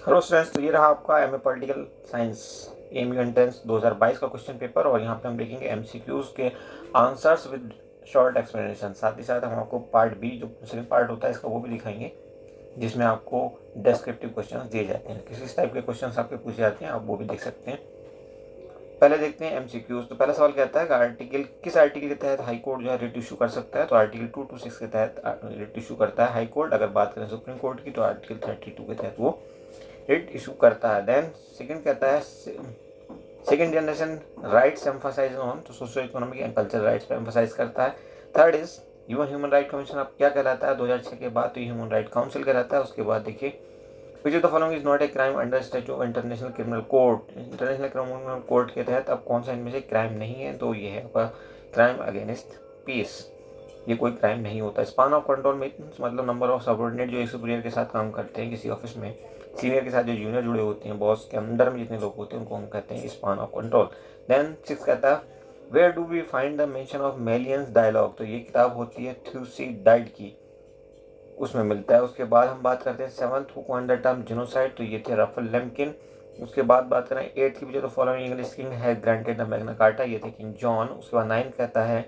Hello students, तो ये रहा आपका MA political science MU entrance 2022 का क्वेश्चन पेपर। और यहाँ पे हम देखेंगे एमसीक्यूज के आंसर्स विद शॉर्ट एक्सप्लेनेशन। साथ ही साथ हम आपको पार्ट बी जो सेकंड पार्ट होता है इसका वो भी दिखाएंगे, जिसमें आपको डिस्क्रिप्टिव क्वेश्चन दिए जाते हैं। किस टाइप के क्वेश्चन आपके पूछे जाते हैं आप वो भी देख सकते हैं। पहले देखते हैं एमसीक्यूज। तो पहला सवाल कहता है कि आर्टिकल किस आर्टिकल के तहत हाई कोर्ट जो है रिट इशू कर सकता है। तो आर्टिकल 226 के तहत रिट इशू करता है हाई कोर्ट। अगर बात करें सुप्रीम कोर्ट की तो आर्टिकल 32 के तहत वो रिट इशू करता है। देन सेकंड कहता है second generation rights emphasise on, तो social economic and cultural rights पे एम्फसाइज करता है। Third is UN human right commission अब क्या कहलाता है 2006 के बाद, तो ये ह्यूमन राइट काउंसिल कहलाता है। उसके बाद देखिए विच of the following is not a crime under statute of international criminal court. International criminal court के तहत अब कौन सा इनमें से क्राइम नहीं है, तो ये है आपका क्राइम अगेंस्ट पीस। ये कोई क्राइम नहीं होता। स्पान ऑफ कंट्रोल मीन्स मतलब नंबर ऑफ सबऑर्डिनेट जो एक सुपीरियर के साथ काम करते हैं किसी ऑफिस में, सीनियर के साथ जो जूनियर जुड़े होते हैं, बॉस के अंदर में जितने लोग होते हैं उनको हम कहते हैं span of control. Then six कहता है where do we find the mention of Melian's dialogue, तो ये किताब होती है थ्यूसिडाइड की, उसमें मिलता है। उसके बाद हम बात करते हैं seventh who coined the term genocide, तो ये थे रफल लेम्किन। उसके बाद बात करें एट्थ की, जो following English king has granted the Magna carta, ये थे किंग जॉन। उसके बाद नाइन्थ कहता है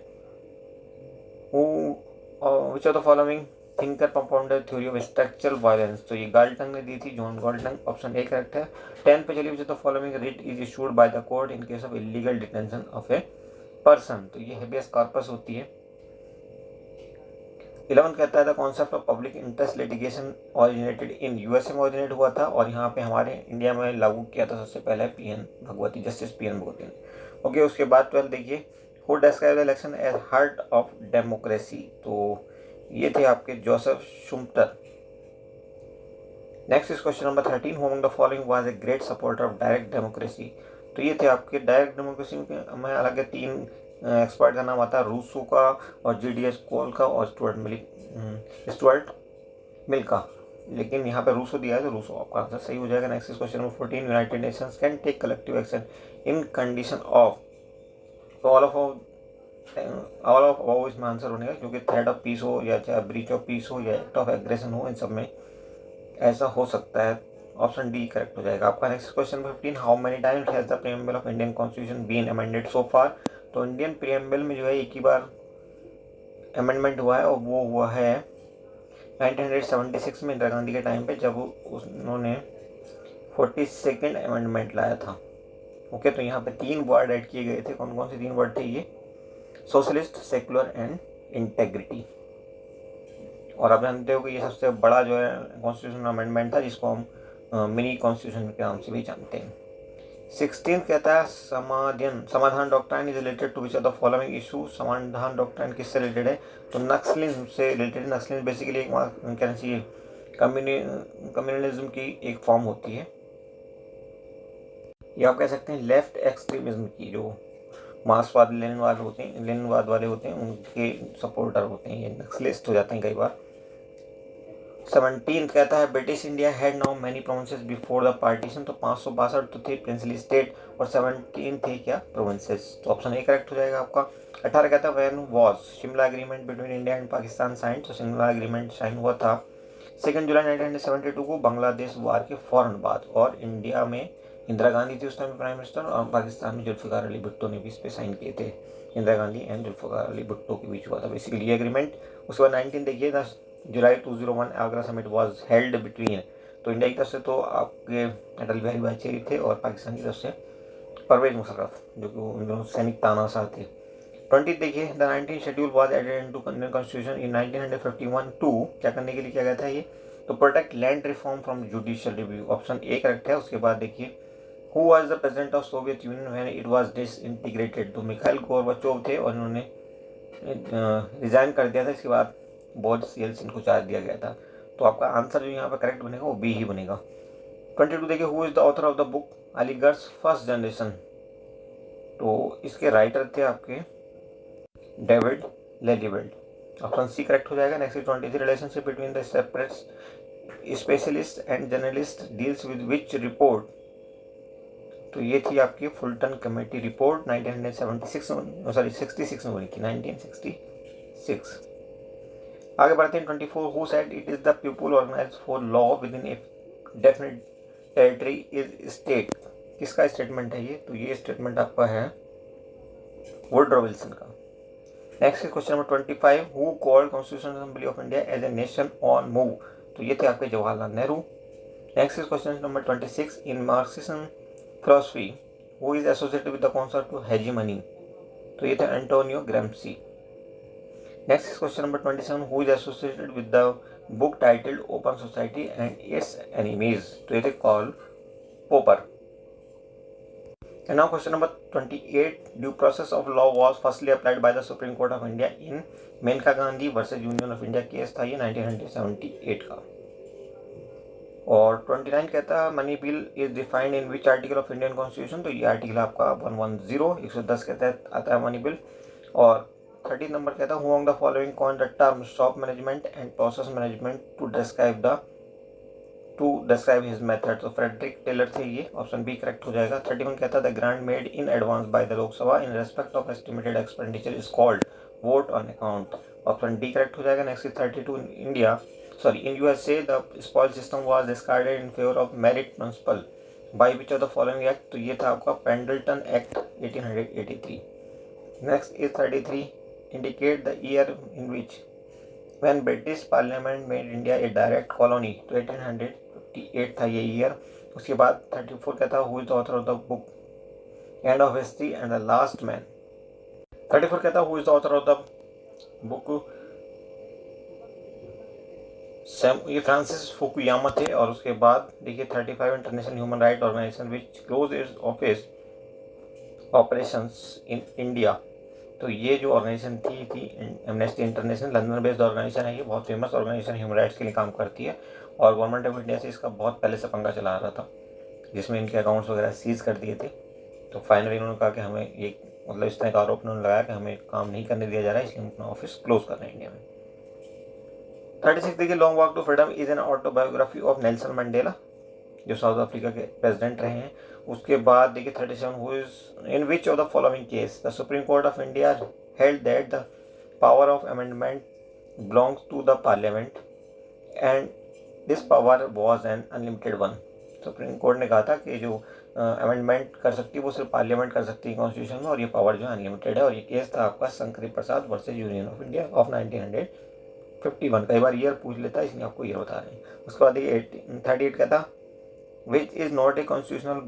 विच of the following thinker compounded theory of structural violence, तो ये गाल्टन ने दी थी, John Galton, option A correct है। 10 पे चलिए विच of the following writ is issued by the court in case of illegal detention of a person, तो ये habeas corpus होती है। 11 कहता है the concept of public interest litigation originated in USA में ओरिजिनेट हुआ था और यहाँ पे हमारे इंडिया में लागू किया था सबसे पहले P N Bhagwati, justice P N Bhagwati ने। ओके, उसके बाद 12 देखिए who describe the election as heart of democracy, तो ये थे आपके Joseph Schumpeter. Next is question number 13 who among the following was a great supporter of direct democracy, तो ये थे आपके डायरेक्ट डेमोक्रेसी में अलग तीन एक्सपर्ट का नाम आता है, रूसो का और जीडीएस कोल का और स्टुअर्ट मिल का, लेकिन यहाँ पे रूसो दिया है तो रूसो आपका आंसर सही हो जाएगा। Next question number 14 United Nations can take collective action in condition of, तो ऑल ऑफ अबाउ इसमें आंसर होने का, क्योंकि थ्रेट ऑफ पीस हो या चाहे ब्रीच ऑफ पीस हो या एक्ट ऑफ एग्रेशन हो, इन सब में ऐसा हो सकता है। ऑप्शन डी करेक्ट हो जाएगा आपका। Next question 15 how many times has the preamble of Indian constitution been amended so far, तो इंडियन प्रीएम्बल में जो है एक ही बार अमेंडमेंट हुआ है और वो हुआ है 1976 में इंदिरा गांधी के टाइम पे, जब उन्होंने 42nd अमेंडमेंट लाया था। ओके, तो यहाँ पे तीन वर्ड ऐड किए गए थे। कौन कौन से तीन वर्ड थे ये? Socialist, secular and integrity. और आप जानते हो कि ये सबसे बड़ा जो है कॉन्स्टिट्यूशन अमेंडमेंट था, जिसको हम मिनी कॉन्स्टिट्यूशन के नाम से भी जानते हैं। 16 कहता है Samadhan doctrine is related to which of the following issue, Samadhan doctrine किससे रिलेटेड है? तो नक्सलिज्म से रिलेटेड। नक्सलिज्म बेसिकली एक कहना चाहिए कम्युनलिज्म की एक फॉर्म होती है, या आप कह सकते हैं लेफ्ट एक्सट्रीमिज्म की, जो मार्क्सवाद लेनिनवाद वाले होते हैं उनके सपोर्टर होते हैं, ये नक्सलिस्ट हो जाते हैं कई बार। 17 कहता है British India had now many provinces before the partition, तो 562 तो थे प्रिंसली स्टेट और 17 थे क्या प्रोविंसेस, तो ऑप्शन ए करेक्ट हो जाएगा आपका। 18 कहता है when was Shimla agreement between India and Pakistan sign, तो शिमला एग्रीमेंट साइन हुआ था 2 जुलाई 1972 को, बांग्लादेश वार के फौरन बाद। और इंडिया में इंदिरा गांधी थी उस टाइम प्राइम मिनिस्टर, और पाकिस्तान में जुल्फिकार अली भुट्टो ने भी इस पर साइन किए थे। इंदिरा गांधी एंड जुल्फिकार अली भुट्टो के बीच हुआ था बेसिकली ये एग्रीमेंट। उसके बाद 19 देखिए जुलाई 2001 Agra summit was held between, तो इंडिया की तरफ से तो आपके अटल बिहारी वाजपेयी थे और पाकिस्तान की तरफ से परवेज मुशर्रफ, जो कि उन दोनों सैनिक तानाशाह थे। 20 देखिए the 19 schedule was added into Indian constitution in 1951 to, क्या करने के लिए किया गया था ये? तो protect land reform from judicial review, option A correct है। उसके बाद देखिए who was the president of Soviet Union when it was disintegrated, तो मिखाइल गोर्बाचोव थे और इन्होंने रिजाइन कर दिया था। इसके बाद बोरिस येल्सिन को चार्ज दिया गया था, तो आपका आंसर जो यहाँ पर करेक्ट बनेगा वो बी ही बनेगा। 22 देखिए who is the author of the book Aligarh first generation, तो इसके राइटर थे आपके डेविड लेलीवेल्ड, ऑप्शन सी करेक्ट हो जाएगा। Next 23 relationship between the separate specialist and journalist deals with which report, तो ये थी आपकी फुलटन कमेटी रिपोर्ट 1966 में बनी थी 1966। आगे बढ़ते हैं 24 who said it is the people organise for law within a definite territory is state, किसका स्टेटमेंट है ये? तो ये स्टेटमेंट आपका है वुडरो विल्सन का। Next is question number 25, who called constitutional assembly of India as a nation on move? तो ये थे आपके Jawaharlal Nehru. Next is question number 26, in Marxism philosophy who is associated with the concept of hegemony? तो ये थे Antonio Gramsci. Next is question number 27, who is associated with the book titled open society and it's enemies? तो ये थे Karl पोपर। And now question number 28, due process of law was firstly applied by the Supreme Court of India in Maneka Gandhi versus union of India case था ये 1978 का। और 29 कहता है money bill is defined in which article of Indian constitution? तो ये article आपका 110 110 के तहत आता है मनी बिल। और 30 नंबर कहता है who among the following coined the term shop management and process management to describe his method? तो फ्रेडरिक टेलर थे ये, ऑप्शन बी करेक्ट हो जाएगा। 31 कहता है the grant made in advance by the Lok Sabha in respect of estimated expenditure is called vote on account, option D correct हो जाएगा। Next is 32, in USA the spoil system was discarded in favour of merit principle by which of the following act? तो ये था आपका Pendleton act 1883। Next is 33, indicate the year in which when British Parliament made India a direct colony? तो 1858 था ये year. उसके बाद 34 क्या था, who is the author of the book end of history and the last man? 34 क्या था, who is the author of the book? ये फ्रांसिस फुकुयामा थे। और उसके बाद देखिए 35, international human right organisation which close its office operations in India? तो ये जो ऑर्गेनाइजेशन थी Amnesty International, London based organisation है ये, बहुत फेमस ऑर्गेनाइजेशन ह्यूमन राइट्स के लिए काम करती है। और गवर्नमेंट ऑफ इंडिया से इसका बहुत पहले से पंगा चला रहा था, जिसमें इनके अकाउंट्स वगैरह सीज कर दिए थे। तो फाइनली उन्होंने कहा कि हमें एक मतलब इस तरह का आरोप उन्होंने लगाया कि हमें काम नहीं करने दिया जा रहा है, इसलिए हम अपना ऑफिस क्लोज कर रहे हैं इंडिया में। 36 देखिए, long walk to freedom is an autobiography of Nelson Mandela, जो साउथ अफ्रीका के प्रेसिडेंट रहे हैं। उसके बाद देखिए 37, who is in which of the following case the Supreme Court of India held that the power of amendment belongs to the parliament and this power was an unlimited one? Supreme court ने कहा था कि जो amendment कर सकती है वो सिर्फ पार्लियामेंट कर सकती है कॉन्स्टिट्यूशन में, और ये पावर जो है अनलिमिटेड है। और ये केस था आपका Shankari Prasad versus union of India of 1951। कई बार ईयर पूछ लेता है, इसलिए आपको ईयर बता रहे हैं। उसके बाद देखिए 38 का था which is not a constitutional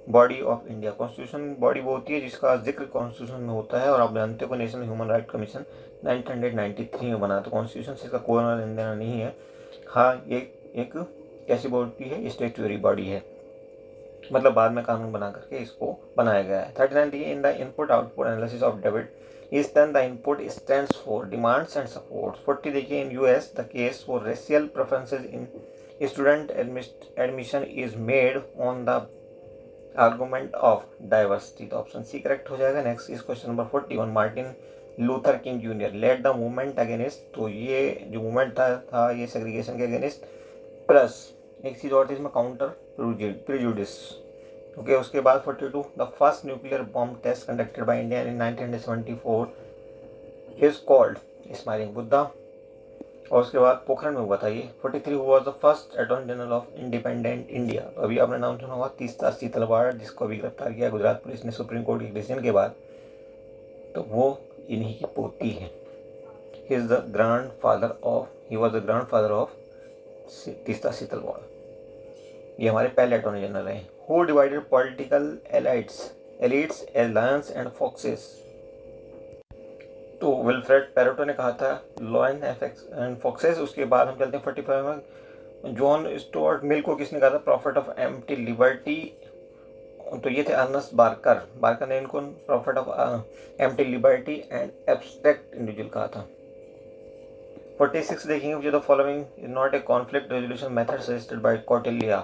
body of India? Constitution body वो होती है जिसका जिक्र कॉन्स्टिट्यूशन में होता है। और आप जानते हो नेशनल ह्यूमन राइट कमीशन 1993 में बना, तो कॉन्स्टिट्यूशन से इसका कोई लेना देना नहीं है। हाँ, ये एक कैसी बॉडी है? स्टैट्यूटरी बॉडी है, मतलब बाद में कानून बना करके इसको बनाया गया है। 39 देखिए, in the input output analysis of debit is then the input stands for demands and supports. 40 देखिए, in US the case for racial preferences in student admission is made on the argument of diversity. तो option C correct हो जाएगा। Next is question number 41, Martin Luther King junior led the movement against? तो ये जो movement था ये segregation के against, plus एक चीज़ और थी इसमें, काउंटर प्रिजुडिस। ओके, उसके बाद 42, the first nuclear bomb test conducted by India in 1974 is called smiling Buddha. और उसके बाद पोखरण में हुआ था ये। 43, who was the first attorney general of independent India? तो अभी आपने नाम सुना होगा तीस्ता सीतलवाड़, जिसको अभी गिरफ्तार किया गुजरात पुलिस ने सुप्रीम कोर्ट के डिसीजन के बाद। तो वो इन्हीं की पोती है। He was the grandfather of Teesta Setalvad. ये हमारे पहले अटॉर्नी जनरल हैं। Who divided political elites as lions and foxes? तो विल्फ्रेड पेरेटो ने कहा था लॉयन एंड फॉक्सेस। उसके बाद हम चलते हैं 45 में, जॉन स्टुअर्ट मिल को किसने कहा था प्रॉफिट ऑफ एम्प्टी लिबर्टी? तो ये थे अर्नस्ट बार्कर ने इनको profit of empty liberty and abstract individual कहा था। 46 देखेंगे, विच of the following is not a conflict resolution method suggested by Kautilya?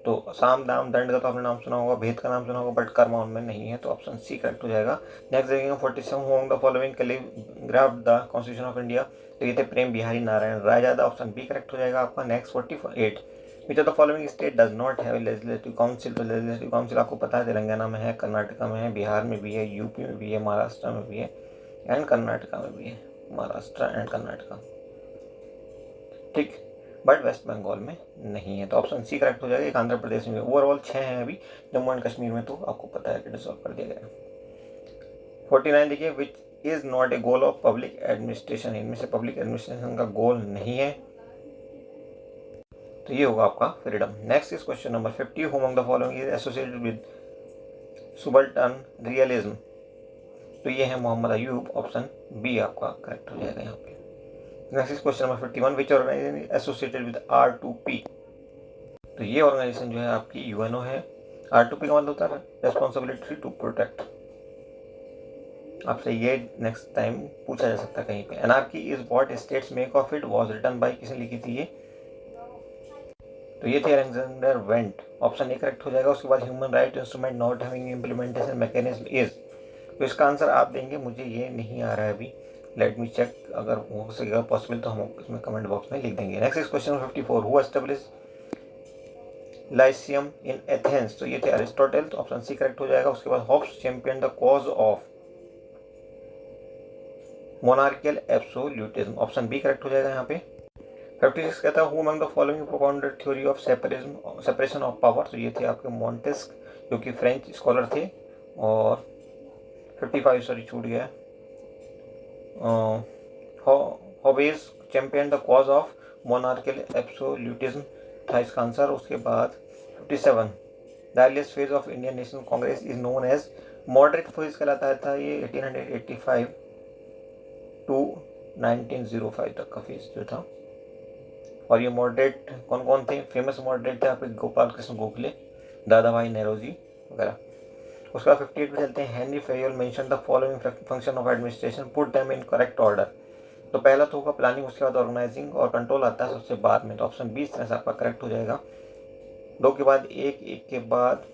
तो साम दाम दंड का तो आपने नाम सुना होगा, भेद का नाम सुना होगा, बट कर्म उनमें नहीं है, तो ऑप्शन सी करेक्ट हो जाएगा। नेक्स्ट देखेंगे 47, who among the following calligraphed the constitution of India? तो ये थे Prem Behari Narain Raizada, option B correct हो जाएगा आपका। Next 48, which of the following state does not have legislative council? तो लेजिस्लेटिव काउंसिल आपको पता है तेलंगाना में है, कर्नाटका में है, बिहार में भी है, यूपी में भी है, महाराष्ट्र में भी है एंड कर्नाटका में भी है। महाराष्ट्र एंड कर्नाटका, ठीक। बट वेस्ट बंगाल में नहीं है। तो ऑप्शन सी करेक्ट हो जाएगा। एक आंध्र प्रदेश में, ओवरऑल 6 हैं अभी, जम्मू एंड कश्मीर में तो आपको पता है कि डिसॉल्व कर दिया गया। 49 देखिए, which is not a goal of public administration, इनमें से पब्लिक एडमिनिस्ट्रेशन का गोल नहीं है, तो ये होगा आपका freedom. Next is question number 50, who among the following is associated with subaltern realism, तो ये है मोहम्मद अयूब, ऑप्शन बी आपका करेक्ट हो जाएगा यहाँ पे। Next is question number 51, which organisation is associated with R2P, तो ये ऑर्गेनाइजेशन जो है आपकी यूएनओ है। R2P का मतलब होता है रेस्पॉन्सिबिलिटी टू प्रोटेक्ट। आपसे ये नेक्स्ट टाइम पूछा जा सकता है कहीं पे। Anarchy is what states make of it was written by, किसने लिखी थी ये, तो ये थे Alexander Wendt, option A correct हो जाएगा। उसके बाद human right instrument not having implementation mechanism is, तो इसका आंसर आप देंगे, मुझे ये नहीं आ रहा है अभी, लेट मी चेक, अगर हो सकेगा पॉसिबल तो हम इसमें कमेंट बॉक्स में लिख देंगे। Next is question 54, who establish Lyceum in Athens, तो ये थे अरिस्टोटल, तो ऑप्शन सी करेक्ट हो जाएगा। उसके बाद Hobbes champion the cause of monarchial absolutism, option B correct हो जाएगा यहाँ पे। 56 कहता है who among the following propounded theory of separation of power, तो ये थे आपके मॉन्टेस्क जो कि फ्रेंच स्कॉलर थे। और 55 सॉरी छूट गया, Hobbes champion the cause of monarchial absolutism था इसका आंसर। उसके बाद 57, the earliest phase of Indian National Congress is known as, moderate phase कहलाता था ये 1885 टू 1905 तक का फेज जो था। और ये मॉडरेट कौन कौन थे, फेमस मॉडरेट थे आपके गोपाल कृष्ण गोखले, दादा भाई नेहरूजी वगैरह। उसका 58 पे चलते हैं, Henry Fayol mention the following function of administration, put them in correct order, तो पहला तो होगा प्लानिंग, उसके बाद ऑर्गेनाइजिंग और कंट्रोल आता है सबसे बाद में, तो ऑप्शन 20 तरह से आपका करेक्ट हो जाएगा। 2 के बाद 1, 1 के बाद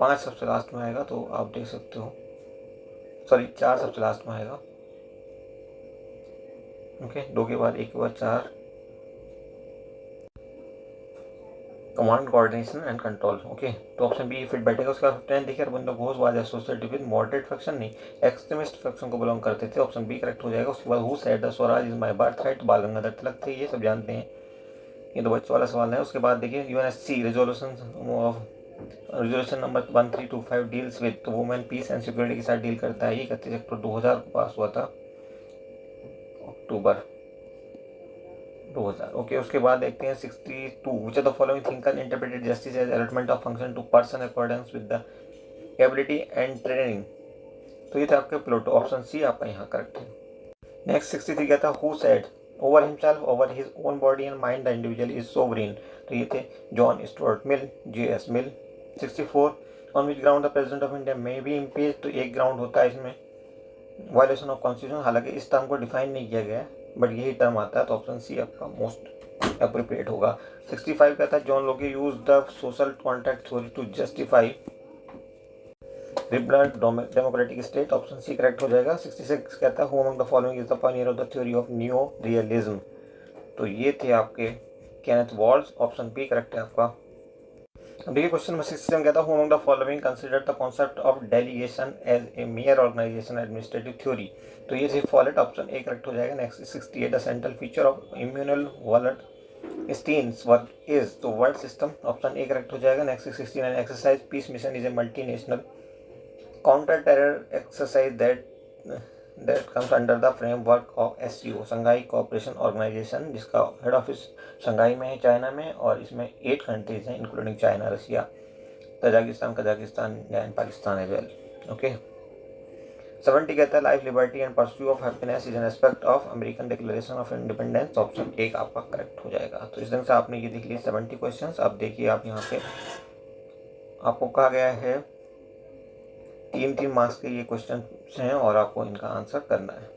5 सबसे लास्ट में आएगा, तो आप देख सकते हो, सॉरी 4 सबसे लास्ट में आएगा। ओके, 2 के बाद 1 के बाद 4, command coordination and control. Okay, तो ऑप्शन बी फिट बैठेगा। उसका 10 देखिए, Aurobindo Ghosh was associated with moderate faction, नहीं एक्सट्रीमिस्ट फैक्शन को बिलोंग करते थे, ऑप्शन बी करेक्ट हो जाएगा। उसके बाद who said the swaraj is my birth right, Bal Gangadhar तिलक थे, ये सब जानते हैं, ये तो बच्चों वाला सवाल है। उसके बाद देखिए UNSC resolution number 1325 deals with, तो वुमेन पीस एंड सिक्योरिटी के साथ डील करता है, ये 31 अक्टूबर 2000 को पास हुआ था, अक्टूबर 2000। ओके, उसके बाद देखते हैं 62, which of the following thinker interpreted justice as allotment of function to person according with the ability and training, तो ये था आपके प्लूटो, ऑप्शन सी आपका यहाँ करेक्ट है। नेक्स्ट 63 क्या था, who said over himself over his own body and mind the individual is sovereign, तो ये थे John Stuart Mill, J.S. Mill. 64, on which ground the president of India may be impeach, तो एक ground होता है इसमें, वायलेशन ऑफ कॉन्स्टिट्यूशन, हालांकि इस टर्म को डिफाइन नहीं किया गया है, बट यही टर्म आता है, तो ऑप्शन सी आपका मोस्ट अप्रोप्रिएट होगा। 65 का था John Locke use the social contract theory to justify republic democratic state, option C correct हो जाएगा। 66 कहता है who among the following is the pioneer of the theory of neo realism, तो ये थे आपके Kenneth Waltz, option B correct है आपका। अब देखिए क्वेश्चन नंबर 67 कहता है who among the following consider the concept of delegation as a major organisation administrative theory, तो ये थे फॉलेट, ऑप्शन ए करेक्ट हो जाएगा। Next 68, the central feature of Immanuel Wallerstein's work is, तो world system, option A correct हो जाएगा। Next 69, exercise Peace Mission is a multinational counter terror exercise that comes under the framework of SCO, Shanghai Cooperation Organisation, जिसका head office Shanghai में है, China में, और इसमें 8 countries हैं including China, Russia, Tajikistan, Kazakhstan and Pakistan as well. Okay, 70 कहता है life liberty and pursue of happiness is an aspect of American declaration of independence, option A आपका करेक्ट हो जाएगा। तो इस ढंग से आपने ये देख लिए 70 क्वेश्चन। अब देखिए आप यहाँ पे आपको कहा गया है 3 मार्क्स के ये क्वेश्चन हैं और आपको इनका आंसर करना है,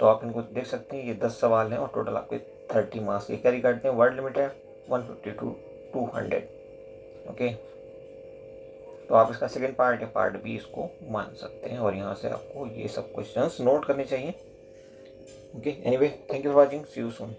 तो आप इनको देख सकते हैं, ये 10 सवाल हैं और टोटल आपके 30 मार्क्स ये कैरी करते हैं। वर्ड लिमिट है 150 to 200। ओके, तो आप इसका सेकेंड पार्ट या पार्ट बी इसको मान सकते हैं, और यहाँ से आपको ये सब क्वेश्चंस नोट करने चाहिए। Okay, anyway thank you for watching, see you soon.